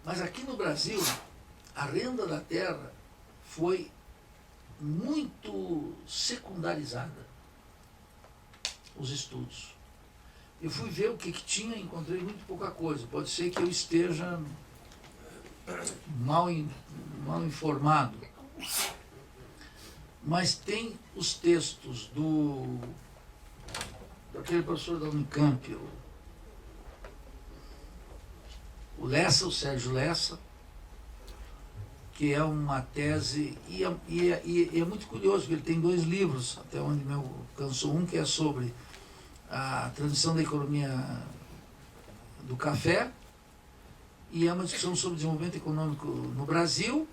Mas aqui no Brasil, a renda da terra foi muito secundarizada, os estudos. Eu fui ver o que tinha e encontrei muito pouca coisa. Pode ser que eu esteja mal informado. Mas tem os textos daquele professor da Unicamp, o Sérgio Lessa, que é uma tese, e é muito curioso, porque ele tem 2 livros, até onde me alcançou, um que é sobre a transição da economia do café, e é uma discussão sobre desenvolvimento econômico no Brasil,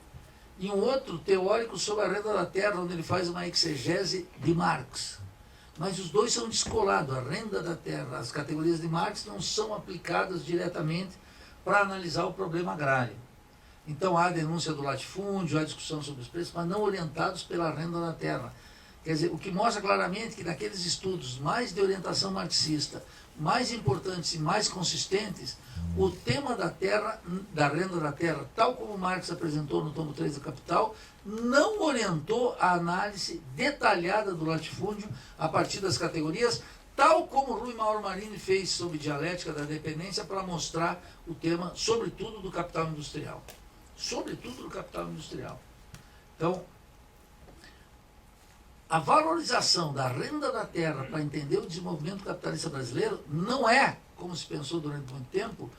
e um outro teórico sobre a renda da terra, onde ele faz uma exegese de Marx. Mas os dois são descolados. A renda da terra, as categorias de Marx não são aplicadas diretamente para analisar o problema agrário. Então há a denúncia do latifúndio, há a discussão sobre os preços, mas não orientados pela renda da terra. Quer dizer, o que mostra claramente que naqueles estudos mais de orientação marxista, mais importantes e mais consistentes, o tema da terra, da renda da terra, tal como Marx apresentou no tomo 3 do Capital, não orientou a análise detalhada do latifúndio a partir das categorias, tal como Rui Mauro Marini fez sobre dialética da dependência para mostrar o tema, sobretudo, do capital industrial. Sobretudo do capital industrial. Então, a valorização da renda da terra para entender o desenvolvimento capitalista brasileiro não é, como se pensou durante muito tempo,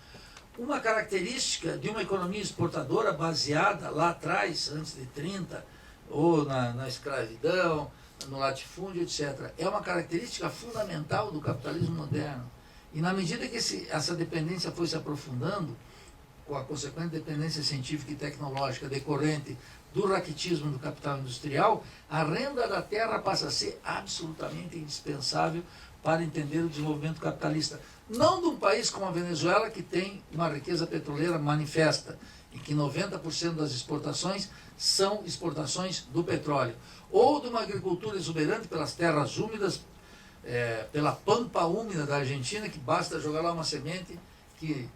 uma característica de uma economia exportadora baseada lá atrás, antes de 30, ou na escravidão, no latifúndio, etc. É uma característica fundamental do capitalismo moderno. E na medida que essa dependência foi se aprofundando, com a consequente dependência científica e tecnológica decorrente do raquitismo do capital industrial, a renda da terra passa a ser absolutamente indispensável para entender o desenvolvimento capitalista. Não de um país como a Venezuela, que tem uma riqueza petroleira manifesta, e que 90% das exportações são exportações do petróleo, ou de uma agricultura exuberante pelas terras úmidas, pela pampa úmida da Argentina, que basta jogar lá uma semente que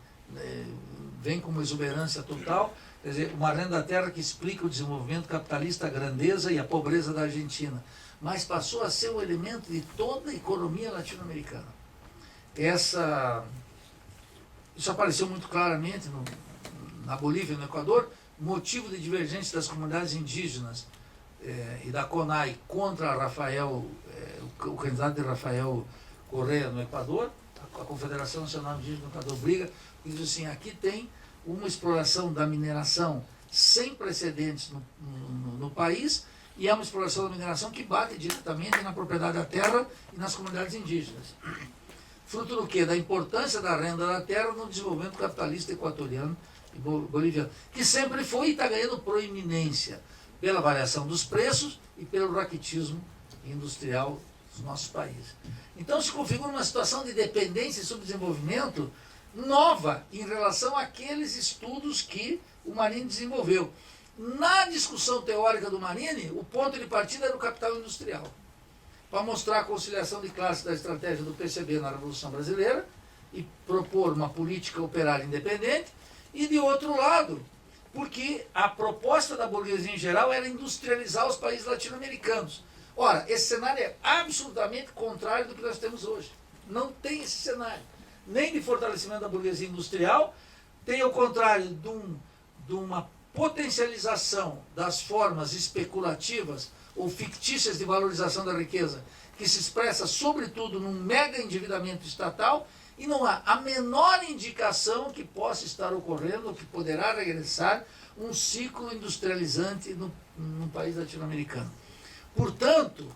vem com uma exuberância total. Quer dizer, uma renda da terra que explica o desenvolvimento capitalista, a grandeza e a pobreza da Argentina, mas passou a ser um elemento de toda a economia latino-americana. Isso apareceu muito claramente na Bolívia e no Equador, motivo de divergência das comunidades indígenas e da CONAI contra o candidato de Rafael Correa no Equador. A Confederação Nacional Indígena do Equador briga e diz assim: aqui tem uma exploração da mineração sem precedentes no país, e é uma exploração da mineração que bate diretamente na propriedade da terra e nas comunidades indígenas. Fruto do quê? Da importância da renda da terra no desenvolvimento capitalista equatoriano e boliviano, que sempre foi e está ganhando proeminência pela variação dos preços e pelo raquitismo industrial dos nossos países. Então se configura uma situação de dependência e subdesenvolvimento nova em relação àqueles estudos que o Marini desenvolveu. Na discussão teórica do Marini, o ponto de partida era o capital industrial, para mostrar a conciliação de classe da estratégia do PCB na Revolução Brasileira e propor uma política operária independente, e de outro lado, porque a proposta da burguesia em geral era industrializar os países latino-americanos. Ora, esse cenário é absolutamente contrário do que nós temos hoje. Não tem esse cenário, nem de fortalecimento da burguesia industrial, tem ao contrário de uma potencialização das formas especulativas ou fictícias de valorização da riqueza, que se expressa sobretudo num mega endividamento estatal, e não há a menor indicação que possa estar ocorrendo, ou que poderá regressar, um ciclo industrializante no país latino-americano. Portanto,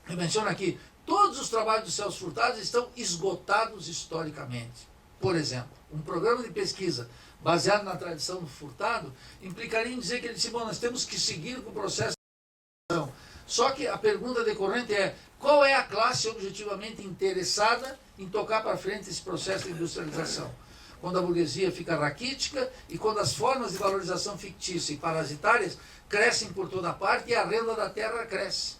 eu menciono aqui, todos os trabalhos do Celso Furtado estão esgotados historicamente. Por exemplo, um programa de pesquisa baseado na tradição do Furtado implicaria em dizer que ele disse: bom, nós temos que seguir com o processo de industrialização. Só que a pergunta decorrente é: qual é a classe objetivamente interessada em tocar para frente esse processo de industrialização? quando a burguesia fica raquítica e quando as formas de valorização fictícia e parasitárias crescem por toda parte e a renda da terra cresce.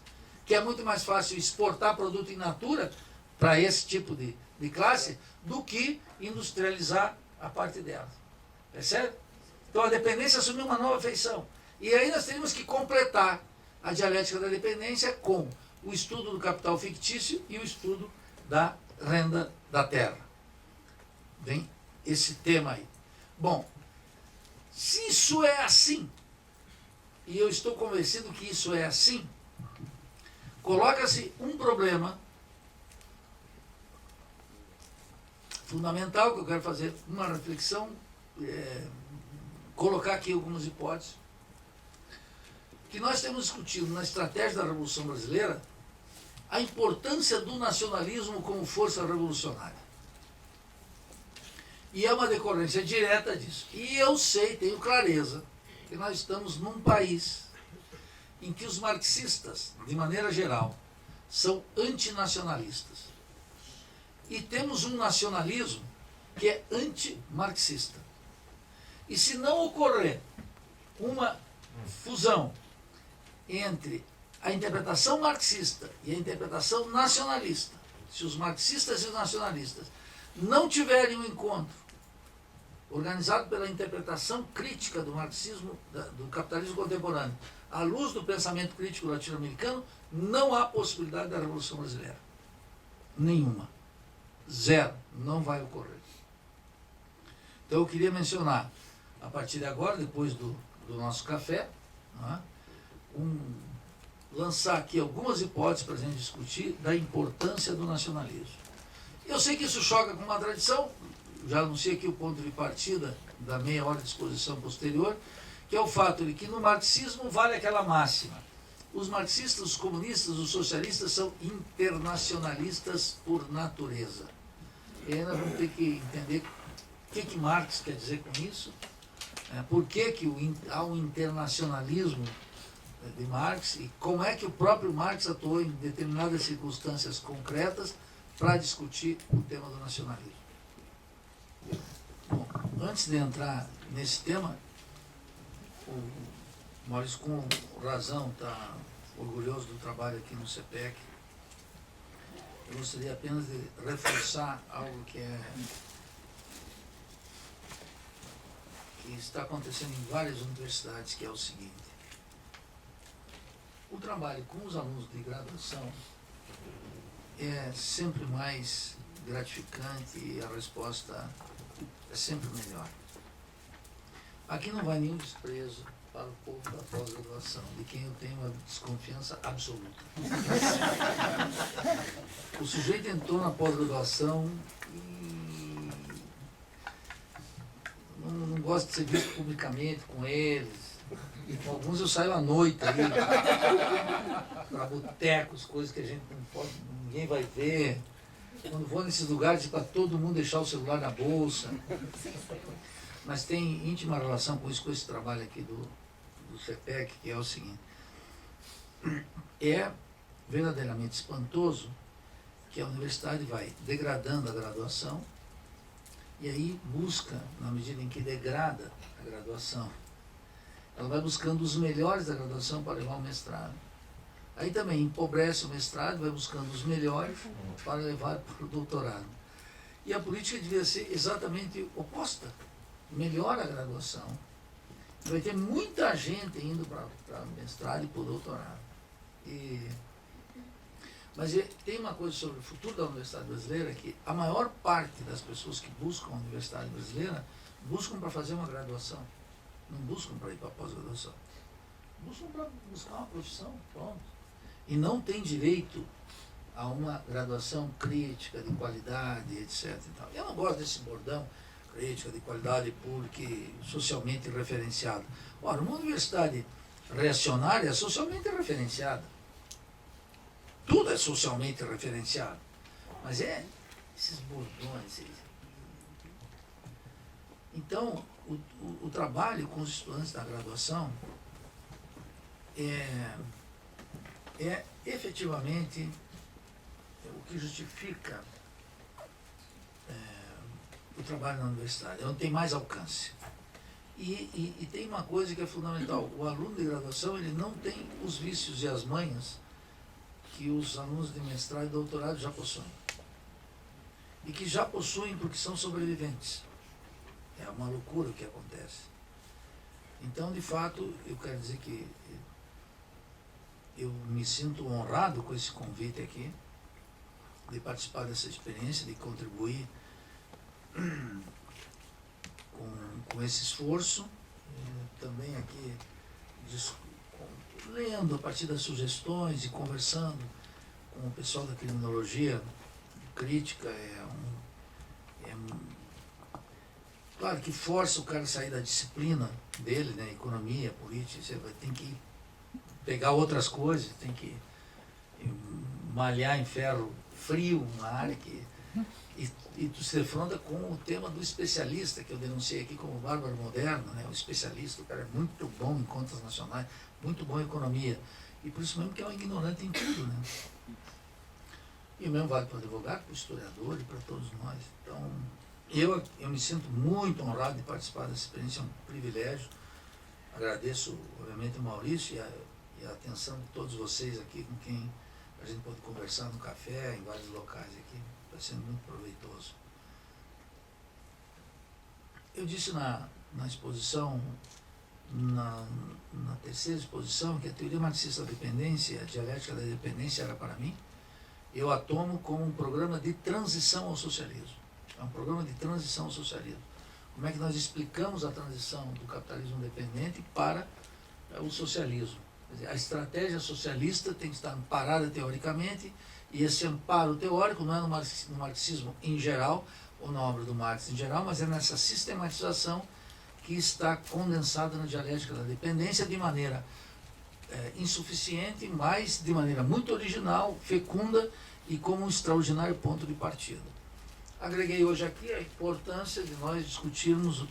Que é muito mais fácil exportar produto in natura para esse tipo de classe do que industrializar a parte dela. Percebe? Então a dependência assumiu uma nova feição. E aí nós teríamos que completar a dialética da dependência com o estudo do capital fictício e o estudo da renda da terra. Vem esse tema aí. Bom, se isso é assim, e eu estou convencido que isso é assim, coloca-se um problema fundamental, que eu quero fazer uma reflexão, colocar aqui algumas hipóteses, que nós temos discutido na estratégia da Revolução Brasileira a importância do nacionalismo como força revolucionária. E é uma decorrência direta disso. E eu sei, tenho clareza, que nós estamos num país em que os marxistas, de maneira geral, são antinacionalistas. E temos um nacionalismo que é anti-marxista. E se não ocorrer uma fusão entre a interpretação marxista e a interpretação nacionalista, se os marxistas e os nacionalistas não tiverem um encontro organizado pela interpretação crítica do marxismo, do capitalismo contemporâneo, à luz do pensamento crítico latino-americano, não há possibilidade da Revolução Brasileira. Nenhuma. Zero. Não vai ocorrer. Então eu queria mencionar, a partir de agora, depois do nosso café, não é? Lançar aqui algumas hipóteses para a gente discutir da importância do nacionalismo. Eu sei que isso choca com uma tradição, já anunciei aqui o ponto de partida da meia hora de exposição posterior, que é o fato de que no marxismo vale aquela máxima. Os marxistas, os comunistas, os socialistas são internacionalistas por natureza. E aí nós vamos ter que entender o que Marx quer dizer com isso, por que há um internacionalismo de Marx e como é que o próprio Marx atuou em determinadas circunstâncias concretas para discutir o tema do nacionalismo. Bom, antes de entrar nesse tema, o Maurício com razão está orgulhoso do trabalho aqui no CPEC. Eu gostaria apenas de reforçar algo que está acontecendo em várias universidades, que é o seguinte: o trabalho com os alunos de graduação é sempre mais gratificante e a resposta é sempre melhor. Aqui não vai nenhum desprezo para o povo da pós-graduação, de quem eu tenho uma desconfiança absoluta. O sujeito entrou na pós-graduação e não gosta de ser visto publicamente com eles. E com alguns eu saio à noite aí, para botecos, coisas que a gente não pode, ninguém vai ver. Quando vou nesses lugares, para todo mundo deixar o celular na bolsa. Mas tem íntima relação com isso, com esse trabalho aqui do CPEC, que é o seguinte: é verdadeiramente espantoso que a universidade vai degradando a graduação e aí busca, na medida em que degrada a graduação, ela vai buscando os melhores da graduação para levar ao mestrado. Aí também empobrece o mestrado, vai buscando os melhores para levar para o doutorado. E a política devia ser exatamente oposta. Melhora a graduação. Vai ter muita gente indo para o mestrado e para o doutorado. Mas tem uma coisa sobre o futuro da universidade brasileira, que a maior parte das pessoas que buscam a universidade brasileira buscam para fazer uma graduação. Não buscam para ir para a pós-graduação. Buscam para buscar uma profissão, pronto. E não tem direito a uma graduação crítica, de qualidade, etc. E tal. Eu não gosto desse bordão, crítica, de qualidade pública e socialmente referenciada. Ora, uma universidade reacionária é socialmente referenciada. Tudo é socialmente referenciado. Mas esses bordões. Então, o trabalho com os estudantes da graduação é efetivamente o que justifica o trabalho na universidade, é onde tem mais alcance. E tem uma coisa que é fundamental, o aluno de graduação ele não tem os vícios e as manhas que os alunos de mestrado e doutorado já possuem. E que já possuem porque são sobreviventes. É uma loucura o que acontece. Então, de fato, eu quero dizer que eu me sinto honrado com esse convite aqui, de participar dessa experiência, de contribuir com esse esforço, também aqui lendo a partir das sugestões e conversando com o pessoal da criminologia crítica, claro que força o cara a sair da disciplina dele, né, economia, política, você tem que pegar outras coisas, tem que malhar em ferro frio, uma área que... E tu se defronta com o tema do especialista, que eu denunciei aqui como bárbaro moderno, né? O especialista, o cara é muito bom em contas nacionais, muito bom em economia. E por isso mesmo que é um ignorante em tudo, né? E o mesmo vale para o advogado, para o historiador e para todos nós. Então, eu me sinto muito honrado de participar dessa experiência, é um privilégio. Agradeço, obviamente, o Maurício e a atenção de todos vocês aqui, com quem a gente pode conversar no café, em vários locais aqui. Está sendo muito proveitoso. Eu disse na exposição, na terceira exposição, que a teoria marxista da dependência, a dialética da dependência era para mim, eu a tomo como um programa de transição ao socialismo. É um programa de transição ao socialismo. Como é que nós explicamos a transição do capitalismo dependente para o socialismo? Quer dizer, a estratégia socialista tem que estar amparada teoricamente, e esse amparo teórico não é no marxismo em geral, ou na obra do Marx em geral, mas é nessa sistematização que está condensada na dialética da dependência de maneira insuficiente, mas de maneira muito original, fecunda e como um extraordinário ponto de partida. Agreguei hoje aqui a importância de nós discutirmos,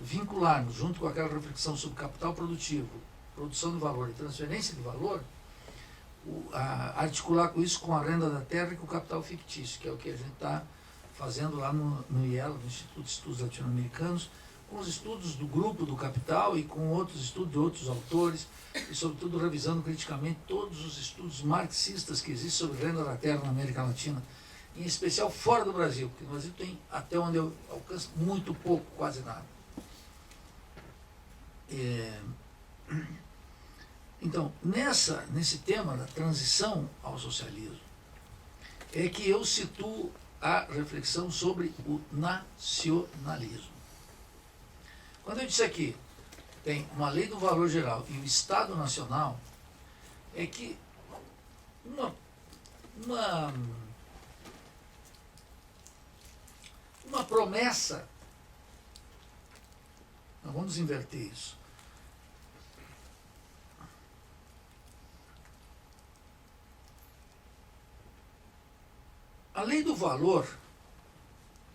vincularmos, junto com aquela reflexão sobre capital produtivo, produção de valor e transferência de valor, articular com isso com a renda da terra e com o capital fictício, que é o que a gente está fazendo lá no IELA, no Instituto de Estudos Latino-Americanos, com os estudos do grupo do capital e com outros estudos de outros autores, e sobretudo revisando criticamente todos os estudos marxistas que existem sobre renda da terra na América Latina, em especial fora do Brasil, porque no Brasil tem, até onde eu alcanço, muito pouco, quase nada. Então, nesse tema da transição ao socialismo, é que eu situo a reflexão sobre o nacionalismo. Quando eu disse aqui, tem uma lei do valor geral e o Estado Nacional, é que uma promessa, nós vamos inverter isso. A lei do valor,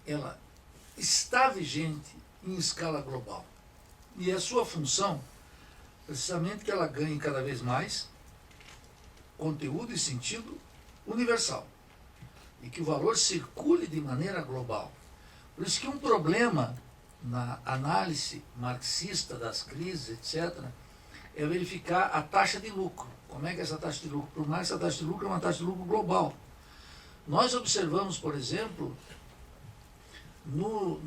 ela está vigente em escala global. E a sua função, precisamente que ela ganhe cada vez mais conteúdo e sentido universal. E que o valor circule de maneira global. Por isso que um problema na análise marxista das crises, etc., é verificar a taxa de lucro. Como é que é essa taxa de lucro? Por mais que essa taxa de lucro é uma taxa de lucro global. Nós observamos, por exemplo, no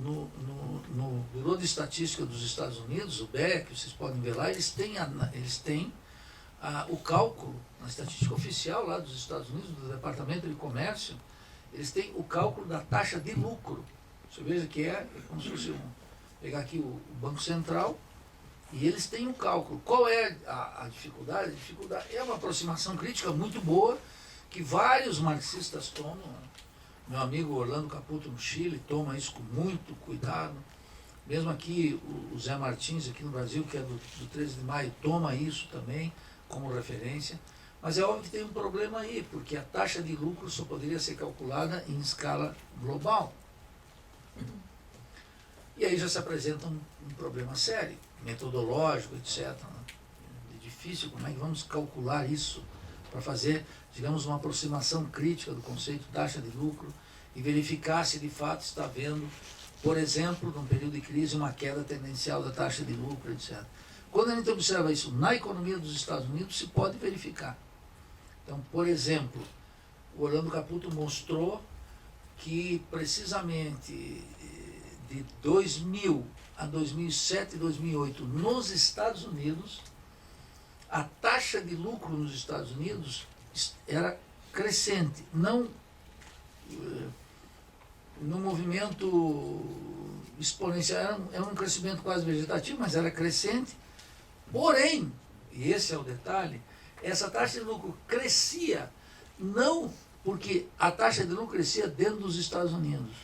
Bureau de Estatística dos Estados Unidos, o BEC, vocês podem ver lá, eles têm o cálculo, na estatística oficial lá dos Estados Unidos, do Departamento de Comércio, eles têm o cálculo da taxa de lucro. Você veja que é como se fosse pegar aqui o Banco Central, e eles têm um cálculo. Qual é a dificuldade? A dificuldade é uma aproximação crítica muito boa, que vários marxistas tomam. Meu amigo Orlando Caputo, no Chile, toma isso com muito cuidado. Mesmo aqui, o Zé Martins, aqui no Brasil, que é do 13 de maio, toma isso também como referência. Mas é óbvio que tem um problema aí, porque a taxa de lucro só poderia ser calculada em escala global. E aí já se apresenta um problema sério, metodológico, etc. É difícil, como é que vamos calcular isso para fazer, digamos, uma aproximação crítica do conceito de taxa de lucro e verificar se de fato está havendo por exemplo, num período de crise, uma queda tendencial da taxa de lucro, etc. Quando a gente observa isso na economia dos Estados Unidos, se pode verificar. Então, por exemplo, o Orlando Caputo mostrou que precisamente de 2000 a 2007 e 2008, nos Estados Unidos, a taxa de lucro nos Estados Unidos era crescente, não no movimento exponencial, era um crescimento quase vegetativo, mas era crescente. Porém, e esse é o detalhe, essa taxa de lucro crescia não porque a taxa de lucro crescia dentro dos Estados Unidos,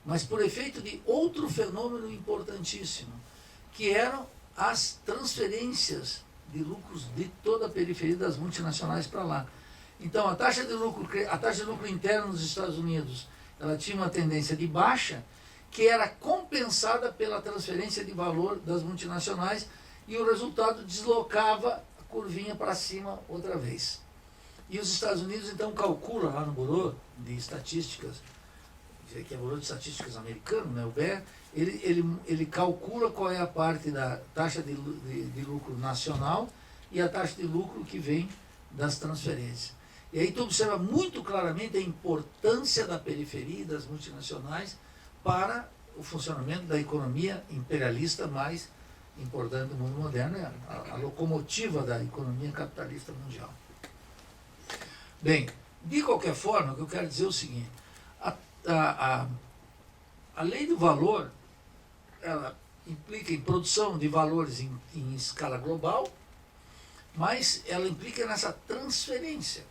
mas por efeito de outro fenômeno importantíssimo, que eram as transferências de lucros de toda a periferia das multinacionais para lá. Então, a taxa de lucro interna nos Estados Unidos, ela tinha uma tendência de baixa, que era compensada pela transferência de valor das multinacionais, e o resultado deslocava a curvinha para cima outra vez. E os Estados Unidos, então, calculam lá no Bureau de Estatísticas, que é o Bureau de Estatísticas americano, né, o BER, ele calcula qual é a parte da taxa de lucro nacional e a taxa de lucro que vem das transferências. E aí tu observa muito claramente a importância da periferia e das multinacionais para o funcionamento da economia imperialista mais importante do mundo moderno, é a locomotiva da economia capitalista mundial. Bem, de qualquer forma, o que eu quero dizer é o seguinte: a lei do valor, ela implica em produção de valores em escala global, mas ela implica nessa transferência.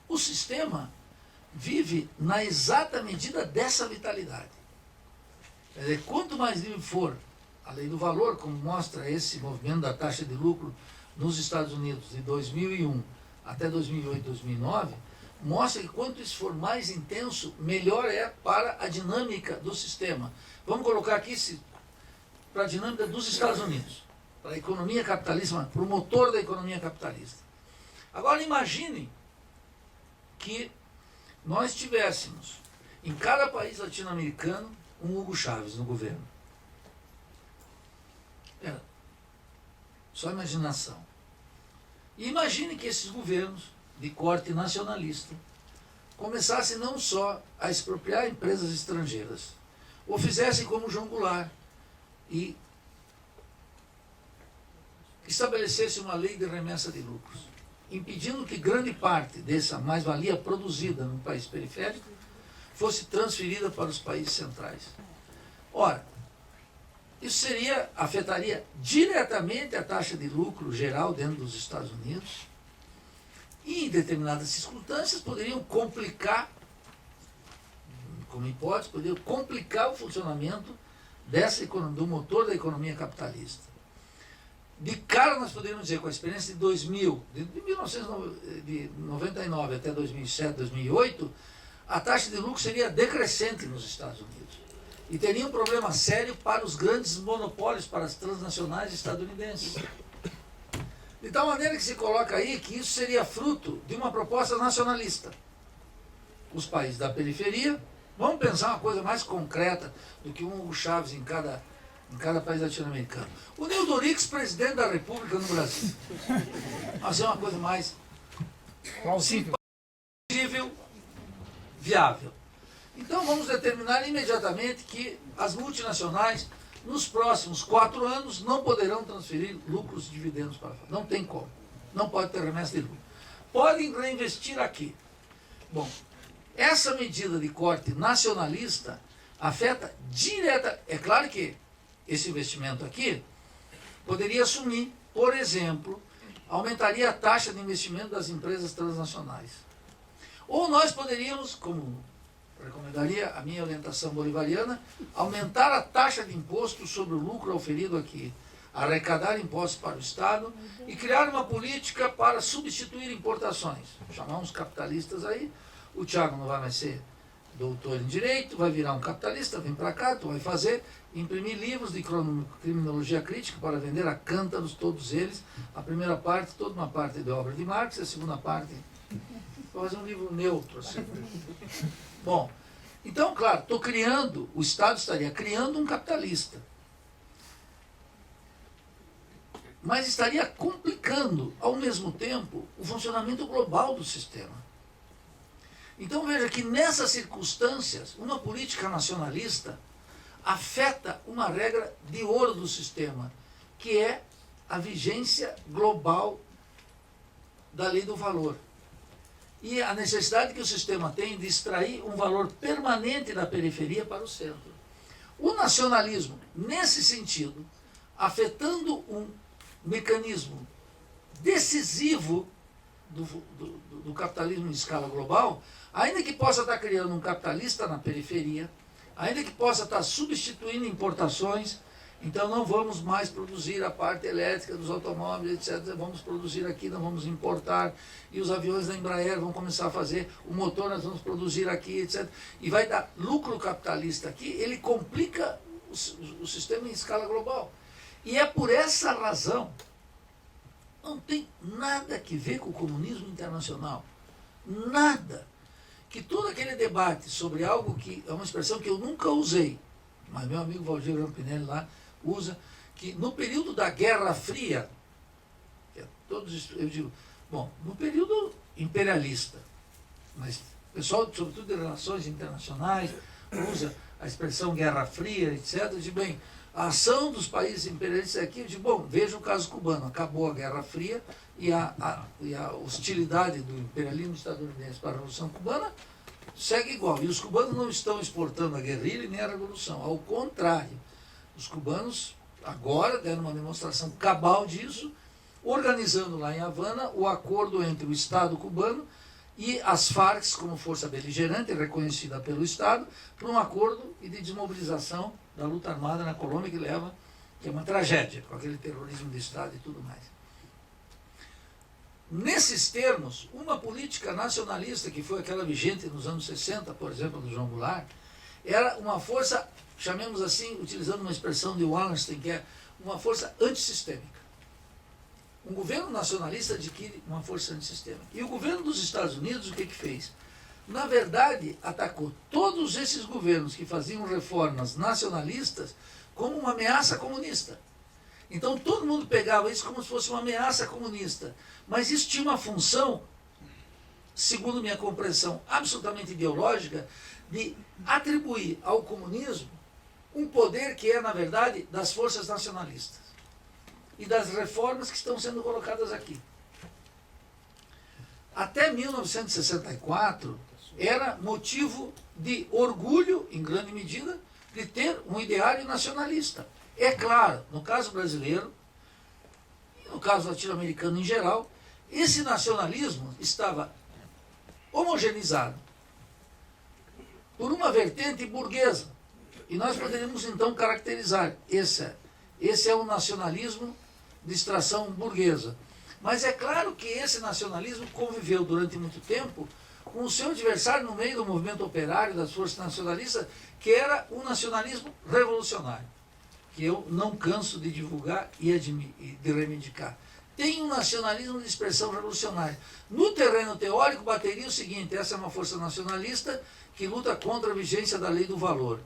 O sistema vive na exata medida dessa vitalidade. Quer dizer, quanto mais livre for a lei do valor, como mostra esse movimento da taxa de lucro nos Estados Unidos de 2001 até 2008, 2009, mostra que quanto isso for mais intenso, melhor é para a dinâmica do sistema. Vamos colocar aqui para a dinâmica dos Estados Unidos, para a economia capitalista, para o motor da economia capitalista. Agora imagine que nós tivéssemos em cada país latino-americano um Hugo Chávez no governo. Só imaginação. E imagine que esses governos de corte nacionalista começassem não só a expropriar empresas estrangeiras, ou fizessem como João Goulart e estabelecesse uma lei de remessa de lucros, impedindo que grande parte dessa mais-valia produzida no país periférico fosse transferida para os países centrais. Ora, isso afetaria diretamente a taxa de lucro geral dentro dos Estados Unidos e, em determinadas circunstâncias, poderiam complicar, como hipótese, poderiam complicar o funcionamento do motor da economia capitalista. De cara, nós poderíamos dizer, com a experiência de 1999 até 2007, 2008, a taxa de lucro seria decrescente nos Estados Unidos. E teria um problema sério para os grandes monopólios, para as transnacionais estadunidenses. De tal maneira que se coloca aí que isso seria fruto de uma proposta nacionalista. Os países da periferia, vamos pensar uma coisa mais concreta do que um Hugo Chávez em cada país latino-americano. O Nildo Rix, presidente da República no Brasil. Mas é uma coisa mais plausível, viável. Então vamos determinar imediatamente que as multinacionais, nos próximos 4 anos, não poderão transferir lucros e dividendos para fora. Não tem como. Não pode ter remessa de lucro. Podem reinvestir aqui. Bom, essa medida de corte nacionalista afeta direta. É claro que esse investimento aqui poderia assumir, por exemplo, aumentaria a taxa de investimento das empresas transnacionais. Ou nós poderíamos, como recomendaria a minha orientação bolivariana, aumentar a taxa de imposto sobre o lucro auferido aqui, arrecadar impostos para o Estado e criar uma política para substituir importações. Chamar uns capitalistas aí, o Thiago não vai mais ser doutor em Direito, vai virar um capitalista, vem para cá, tu vai fazer, imprimir livros de criminologia crítica para vender a cântaros, todos eles, a primeira parte, toda uma parte de obra de Marx, a segunda parte, vai fazer um livro neutro, assim. Bom, Então, claro, o Estado estaria criando um capitalista. Mas estaria complicando, ao mesmo tempo, o funcionamento global do sistema. Então veja que nessas circunstâncias, uma política nacionalista afeta uma regra de ouro do sistema, que é a vigência global da lei do valor. E a necessidade que o sistema tem de extrair um valor permanente da periferia para o centro. O nacionalismo, nesse sentido, afetando um mecanismo decisivo do capitalismo em escala global, ainda que possa estar criando um capitalista na periferia, ainda que possa estar substituindo importações, então não vamos mais produzir a parte elétrica dos automóveis, etc. Vamos produzir aqui, não vamos importar, e os aviões da Embraer vão começar a fazer, o motor nós vamos produzir aqui, etc. E vai dar lucro capitalista aqui, ele complica o sistema em escala global. E é por essa razão, não tem nada que ver com o comunismo internacional, nada, que todo aquele debate sobre algo que é uma expressão que eu nunca usei, mas meu amigo Valdir Rampinelli lá usa, que no período da Guerra Fria, eu digo, bom, no período imperialista, mas o pessoal, sobretudo de relações internacionais, usa a expressão Guerra Fria, etc., de bem, a ação dos países imperialistas aqui, eu digo, bom, veja o caso cubano, acabou a Guerra Fria e a hostilidade do imperialismo estadunidense para a Revolução Cubana segue igual. E os cubanos não estão exportando a guerrilha nem a revolução, ao contrário. Os cubanos agora deram uma demonstração cabal disso, organizando lá em Havana o acordo entre o Estado cubano e as Farc como força beligerante reconhecida pelo Estado, para um acordo de desmobilização da luta armada na Colômbia, que é uma tragédia, com aquele terrorismo de Estado e tudo mais. Nesses termos, uma política nacionalista, que foi aquela vigente nos anos 60, por exemplo, do João Goulart, era uma força, chamemos assim, utilizando uma expressão de Wallenstein, que é uma força antissistêmica. Um governo nacionalista adquire uma força antissistêmica. E o governo dos Estados Unidos, o que fez? Na verdade, atacou todos esses governos que faziam reformas nacionalistas como uma ameaça comunista. Então todo mundo pegava isso como se fosse uma ameaça comunista. Mas isso tinha uma função, segundo minha compreensão absolutamente ideológica, de atribuir ao comunismo um poder que é, na verdade, das forças nacionalistas e das reformas que estão sendo colocadas aqui. Até 1964, era motivo de orgulho, em grande medida, de ter um ideário nacionalista. É claro, no caso brasileiro, e no caso latino-americano em geral, esse nacionalismo estava homogeneizado por uma vertente burguesa. E nós poderíamos então caracterizar, esse é o nacionalismo de extração burguesa. Mas é claro que esse nacionalismo conviveu durante muito tempo com o seu adversário no meio do movimento operário das forças nacionalistas, que era o nacionalismo revolucionário, que eu não canso de divulgar e de reivindicar. Tem um nacionalismo de expressão revolucionária. No terreno teórico, bateria o seguinte: essa é uma força nacionalista que luta contra a vigência da lei do valor.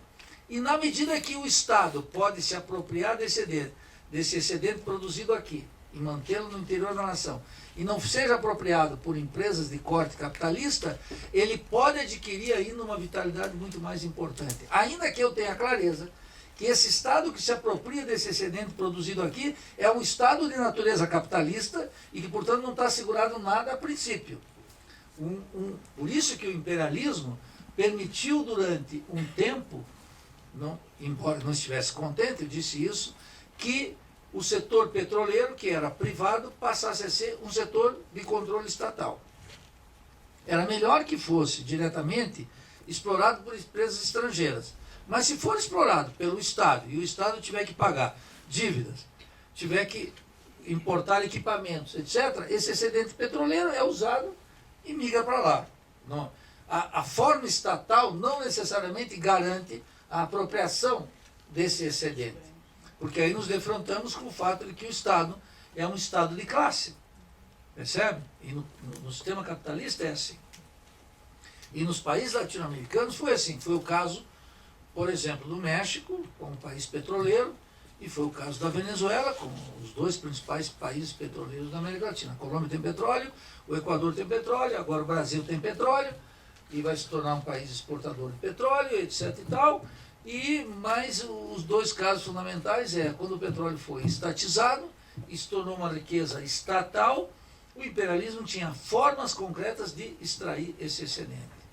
E na medida que o Estado pode se apropriar desse excedente produzido aqui, e mantê-lo no interior da nação, e não seja apropriado por empresas de corte capitalista, ele pode adquirir ainda uma vitalidade muito mais importante. Ainda que eu tenha clareza que esse Estado que se apropria desse excedente produzido aqui é um Estado de natureza capitalista e que, portanto, não está assegurado nada a princípio. Por isso que o imperialismo permitiu durante um tempo, embora não estivesse contente, eu disse isso, que o setor petroleiro, que era privado, passasse a ser um setor de controle estatal. Era melhor que fosse diretamente explorado por empresas estrangeiras. Mas se for explorado pelo Estado, e o Estado tiver que pagar dívidas, tiver que importar equipamentos, etc., esse excedente petroleiro é usado e migra para lá. Não, a forma estatal não necessariamente garante a apropriação desse excedente. Porque aí nos defrontamos com o fato de que o Estado é um Estado de classe. Percebe? E no sistema capitalista é assim. E nos países latino-americanos foi assim. Foi o caso, por exemplo, do México, como país petroleiro, e foi o caso da Venezuela, como os dois principais países petroleiros da América Latina. A Colômbia tem petróleo, o Equador tem petróleo, agora o Brasil tem petróleo, e vai se tornar um país exportador de petróleo, etc. e tal. Mas os dois casos fundamentais é quando o petróleo foi estatizado e se tornou uma riqueza estatal, o imperialismo tinha formas concretas de extrair esse excedente.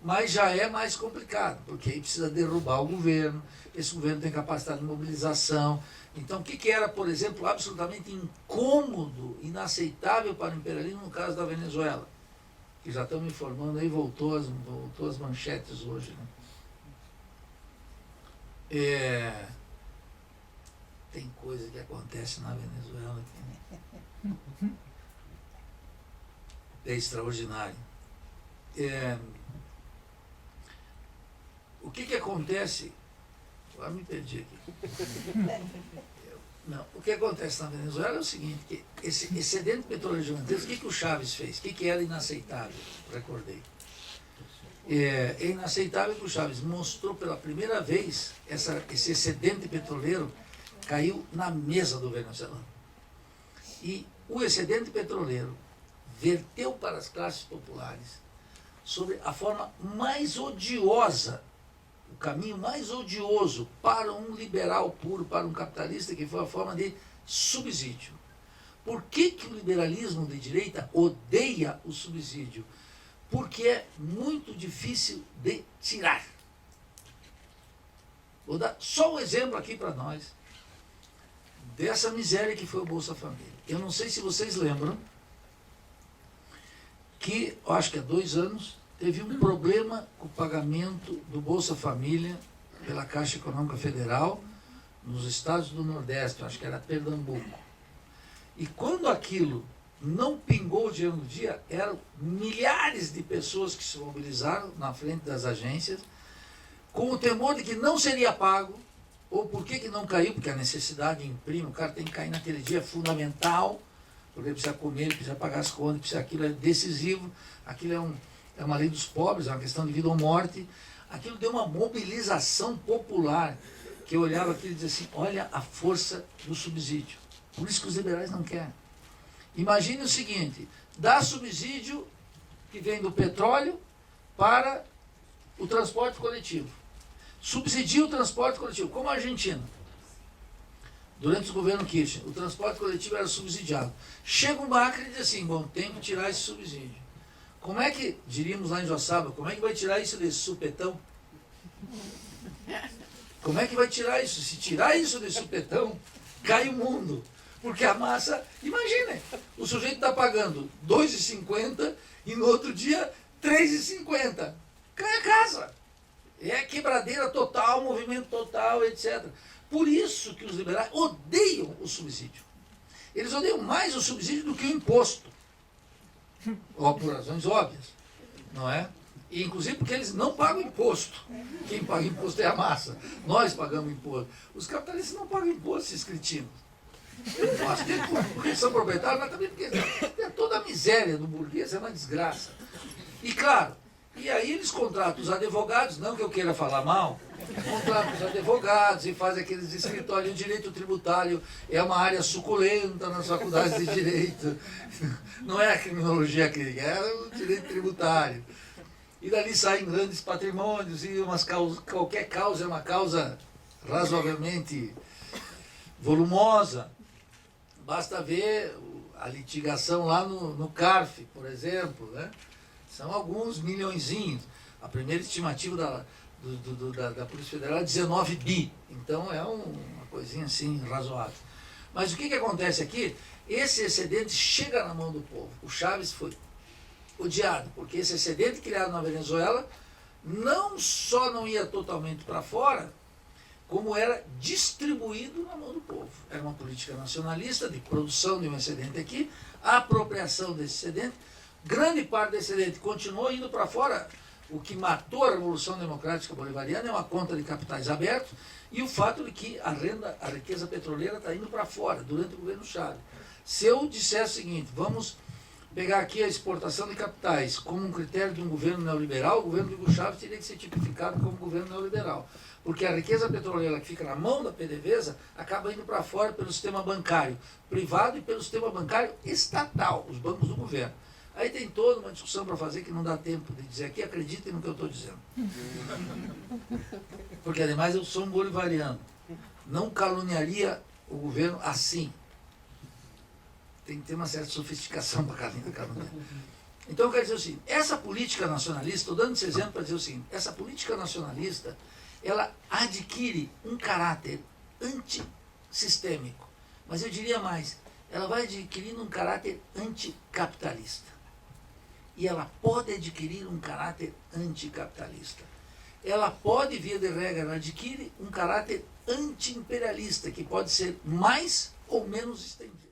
Mas já é mais complicado, porque aí precisa derrubar o governo, esse governo tem capacidade de mobilização. Então, o que era, por exemplo, absolutamente incômodo, inaceitável para o imperialismo no caso da Venezuela? Que já estão me informando aí, voltou as manchetes hoje, né? Tem coisa que acontece na Venezuela que é extraordinário. O que acontece? Agora me perdi aqui. Não, o que acontece na Venezuela é o seguinte, que esse excedente petroleiro gigantesco, o que o Chávez fez? O que era inaceitável? Recordei. É inaceitável que o Chávez mostrou pela primeira vez esse excedente petroleiro caiu na mesa do venezuelano. E o excedente petroleiro verteu para as classes populares sobre a forma mais odiosa, o caminho mais odioso para um liberal puro, para um capitalista, que foi a forma de subsídio. Por que o liberalismo de direita odeia o subsídio? Porque é muito difícil de tirar. Vou dar só um exemplo aqui para nós, dessa miséria que foi o Bolsa Família. Eu não sei se vocês lembram que, eu acho que há 2 anos, teve um problema com o pagamento do Bolsa Família pela Caixa Econômica Federal nos estados do Nordeste, eu acho que era Pernambuco. E quando aquilo não pingou o dinheiro no dia, eram milhares de pessoas que se mobilizaram na frente das agências, com o temor de que não seria pago, ou por que não caiu, porque a necessidade imprime, o cara tem que cair naquele dia, é fundamental, porque ele precisa comer, ele precisa pagar as contas, precisa, aquilo é decisivo, aquilo é uma lei dos pobres, é uma questão de vida ou morte. Aquilo deu uma mobilização popular, que eu olhava aquilo e dizia assim, olha a força do subsídio. Por isso que os liberais não querem. Imagine o seguinte, dá subsídio que vem do petróleo para o transporte coletivo. Subsidia o transporte coletivo, como a Argentina. Durante o governo Kirchner, o transporte coletivo era subsidiado. Chega um Macri e diz assim, bom, tem que tirar esse subsídio. Como é que, diríamos lá em Joaçaba, como é que vai tirar isso desse supetão? Como é que vai tirar isso? Se tirar isso desse supetão, cai o mundo. Porque a massa, imaginem, o sujeito está pagando R$ 2,50 e no outro dia R$ 3,50. Cai a casa. É quebradeira total, movimento total, etc. Por isso que os liberais odeiam o subsídio. Eles odeiam mais o subsídio do que o imposto. Ó, por razões óbvias, não é? E, inclusive porque eles não pagam imposto. Quem paga imposto é a massa. Nós pagamos imposto. Os capitalistas não pagam imposto, esses cretinos. Eu não gosto dele porque eles são proprietários, mas também porque é toda a miséria do burguês, é uma desgraça. E claro, e aí eles contratam os advogados, não que eu queira falar mal, contratam os advogados e fazem aqueles escritórios. O direito tributário é uma área suculenta nas faculdades de direito. Não é a criminologia clínica, é o direito tributário. E dali saem grandes patrimônios e qualquer causa é uma causa razoavelmente volumosa. Basta ver a litigação lá no CARF, por exemplo, né? São alguns milhõezinhos. A primeira estimativa da Polícia Federal é 19 bi. Então é uma coisinha assim razoável. Mas o que acontece aqui? Esse excedente chega na mão do povo. O Chávez foi odiado, porque esse excedente criado na Venezuela não só não ia totalmente para fora, como era distribuído na mão do povo. Era uma política nacionalista de produção de um excedente aqui, a apropriação desse excedente. Grande parte desse excedente continuou indo para fora. O que matou a Revolução Democrática Bolivariana é uma conta de capitais abertos e o fato de que a riqueza petroleira está indo para fora durante o governo Chávez. Se eu disser o seguinte, vamos pegar aqui a exportação de capitais como um critério de um governo neoliberal, o governo do Hugo Chávez teria que ser tipificado como governo neoliberal. Porque a riqueza petroleira que fica na mão da PDVSA acaba indo para fora pelo sistema bancário privado e pelo sistema bancário estatal, os bancos do governo. Aí tem toda uma discussão para fazer que não dá tempo de dizer aqui, acreditem no que eu estou dizendo. Porque, ademais, eu sou um bolivariano. Não caluniaria o governo assim. Tem que ter uma certa sofisticação para caluniar. Então, eu quero dizer o seguinte, essa política nacionalista, estou dando esse exemplo para dizer o seguinte, essa política nacionalista, ela adquire um caráter antissistêmico. Mas eu diria mais, ela vai adquirindo um caráter anticapitalista. E ela pode adquirir um caráter anticapitalista. Ela pode, via de regra, ela adquire um caráter anti-imperialista, que pode ser mais ou menos estendido.